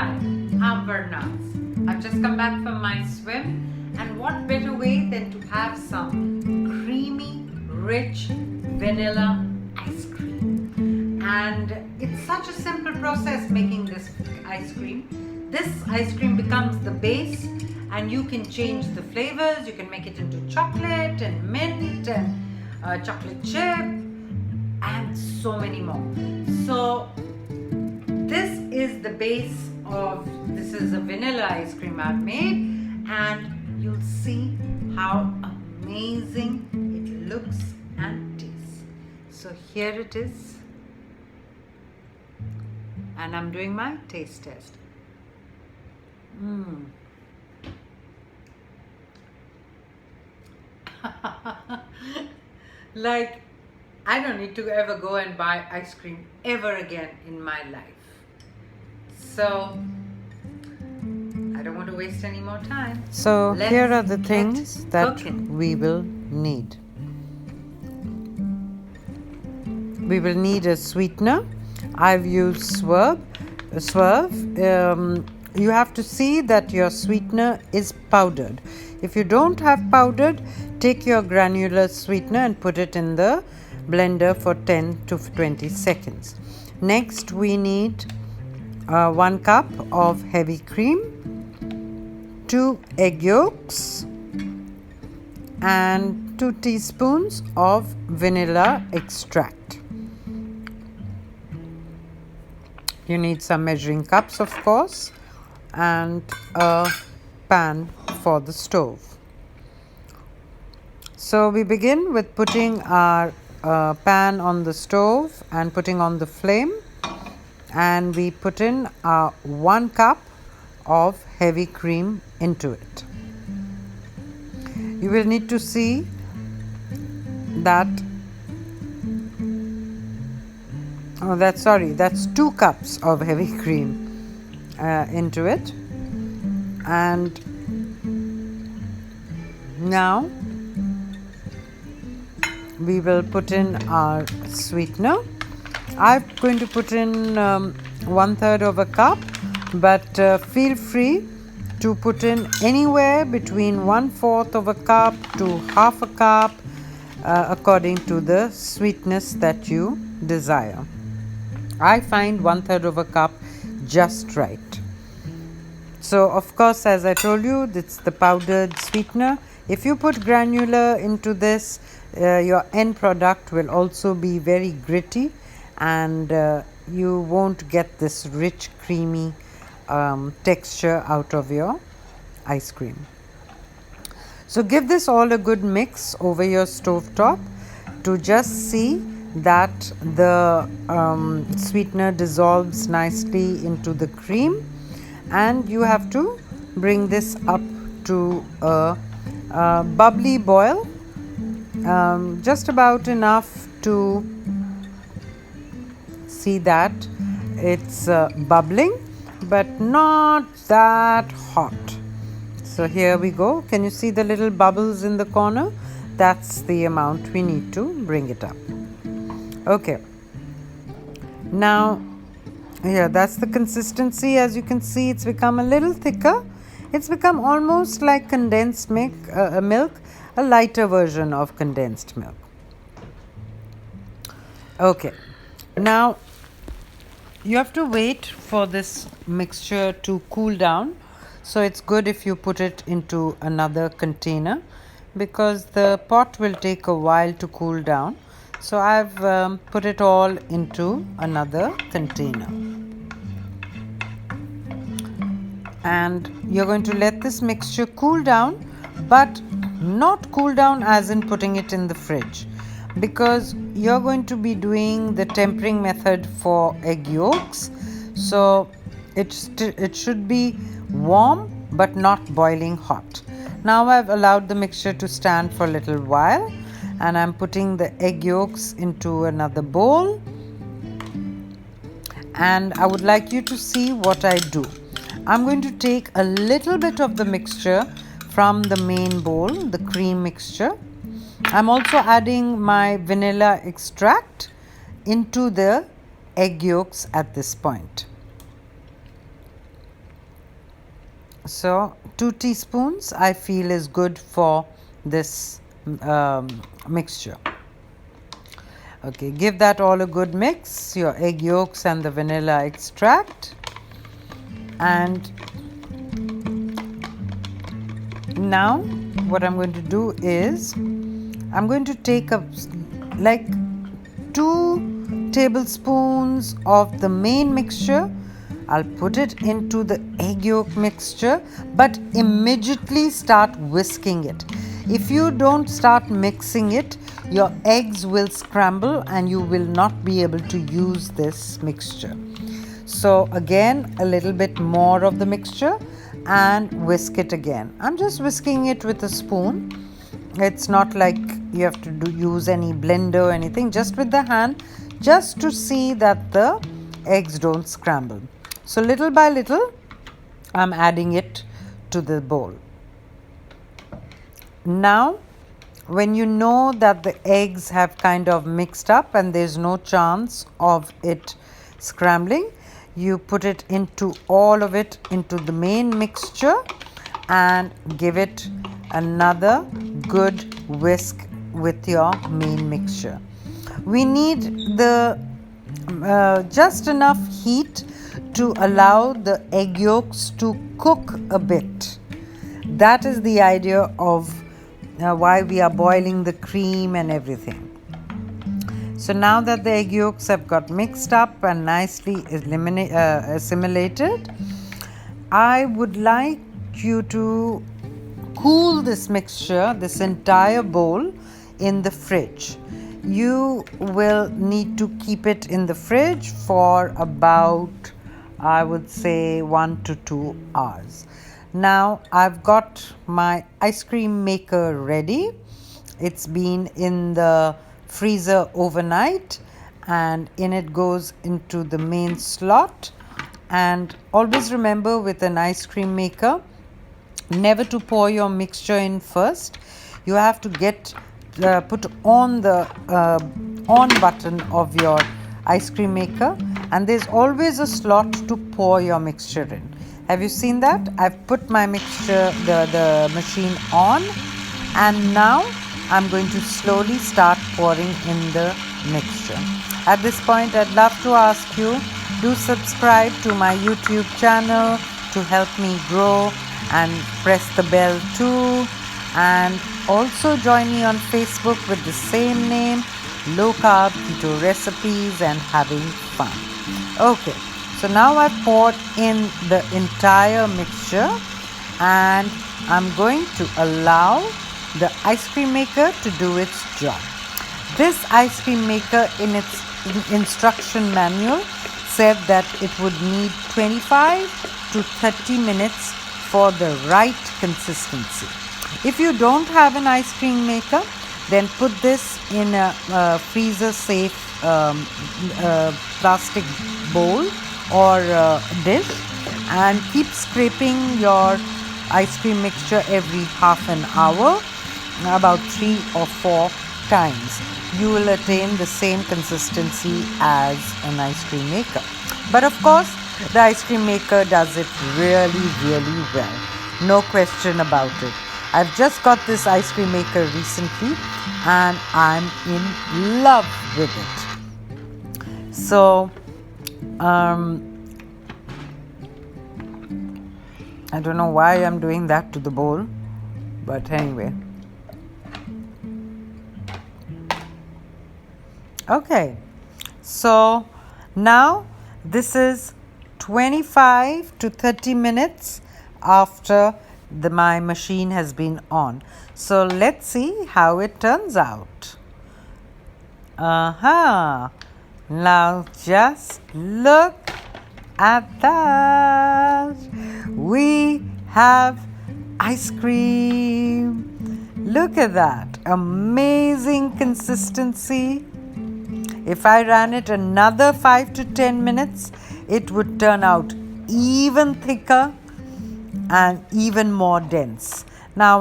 Hi, I'm Varnaz. I've just come back from my swim, and what better way than to have some creamy, rich vanilla ice cream. And it's such a simple process making this ice cream. This ice cream becomes the base, and you can change the flavors. You can make it into chocolate and mint and chocolate chip and so many more. So this is the base of, this is a vanilla ice cream I've made, and you'll see how amazing it looks and tastes. So here it is, and I'm doing my taste test. Like, I don't need to ever go and buy ice cream ever again in my life. So I don't want to waste any more time. So Let's here are the get things that cooking. we will need. We will need a sweetener. I've used Swerve. You have to see that your sweetener is powdered. If you don't have powdered, take your granular sweetener and put it in the blender for 10 to 20 seconds. Next, we need 1 cup of heavy cream, 2 egg yolks, and 2 teaspoons of vanilla extract. You need some measuring cups, of course, and a pan for the stove. So we begin with putting our pan on the stove and putting on the flame, and we put in 1 cup of heavy cream into it. You will need to see that that's 2 cups of heavy cream into it. And now we will put in our sweetener. I'm going to put in 1/3 of a cup, but feel free to put in anywhere between 1/4 of a cup to half a cup according to the sweetness that you desire. I find 1/3 of a cup just right. So of course, as I told you, it's the powdered sweetener. If you put granular into this, your end product will also be very gritty, and you won't get this rich, creamy texture out of your ice cream. So give this all a good mix over your stovetop to just see that the sweetener dissolves nicely into the cream, and you have to bring this up to a bubbly boil, just about enough to see that it's bubbling, but not that hot. So here we go. Can you see the little bubbles in the corner? That's the amount we need to bring it up. Okay. Now, here, that's the consistency. As you can see, it's become a little thicker. It's become almost like condensed milk, a lighter version of condensed milk. Okay. Now, you have to wait for this mixture to cool down. So it's good if you put it into another container, because the pot will take a while to cool down. So I've put it all into another container. And you're going to let this mixture cool down, but not cool down as in putting it in the fridge, because you're going to be doing the tempering method for egg yolks. So it should be warm but not boiling hot. Now I've allowed the mixture to stand for a little while, and I'm putting the egg yolks into another bowl, and I would like you to see what I do. I'm going to take a little bit of the mixture from the main bowl, the cream mixture. I'm also adding my vanilla extract into the egg yolks at this point. So 2 teaspoons I feel is good for this mixture. Okay, give that all a good mix, your egg yolks and the vanilla extract. And now what I'm going to do is I'm going to take like 2 tablespoons of the main mixture. I'll put it into the egg yolk mixture, but immediately start whisking it. If you don't start mixing it, your eggs will scramble and you will not be able to use this mixture. So again, a little bit more of the mixture and whisk it again. I'm just whisking it with a spoon. It's not like you have to use any blender or anything, just with the hand, just to see that the eggs don't scramble. So little by little, I'm adding it to the bowl. Now, when you know that the eggs have kind of mixed up and there's no chance of it scrambling, you put it into all of it into the main mixture and give it another good whisk with your main mixture. We need the just enough heat to allow the egg yolks to cook a bit. That is the idea of why we are boiling the cream and everything. So now that the egg yolks have got mixed up and nicely assimilated, I would like you to cool this mixture, this entire bowl, in the fridge. You will need to keep it in the fridge for about, I would say, 1 to 2 hours. Now I've got my ice cream maker ready. It's been in the freezer overnight and in it goes into the main slot. And always remember, with an ice cream maker, never to pour your mixture in first. You have to put on the on button of your ice cream maker, and there's always a slot to pour your mixture in. Have you seen that? I've put my mixture, the machine on, and now I'm going to slowly start pouring in the mixture. At this point, I'd love to ask you, do subscribe to my YouTube channel to help me grow, and press the bell too, and also join me on Facebook with the same name, Low Carb Keto Recipes and Having Fun. Okay, so now I've poured in the entire mixture and I'm going to allow the ice cream maker to do its job. This ice cream maker, in its instruction manual, said that it would need 25 to 30 minutes for the right consistency. If you don't have an ice cream maker, then put this in a freezer safe plastic bowl or dish and keep scraping your ice cream mixture every half an hour, about 3 or 4 times. You will attain the same consistency as an ice cream maker. But of course, the ice cream maker does it really, really well. No question about it. I've just got this ice cream maker recently and I'm in love with it. So, I don't know why I'm doing that to the bowl, but anyway. Okay, so now this is 25 to 30 minutes after my machine has been on. So let's see how it turns out. Now just look at that. We have ice cream. Look at that. Amazing consistency. If I ran it another 5 to 10 minutes, it would turn out even thicker and even more dense. Now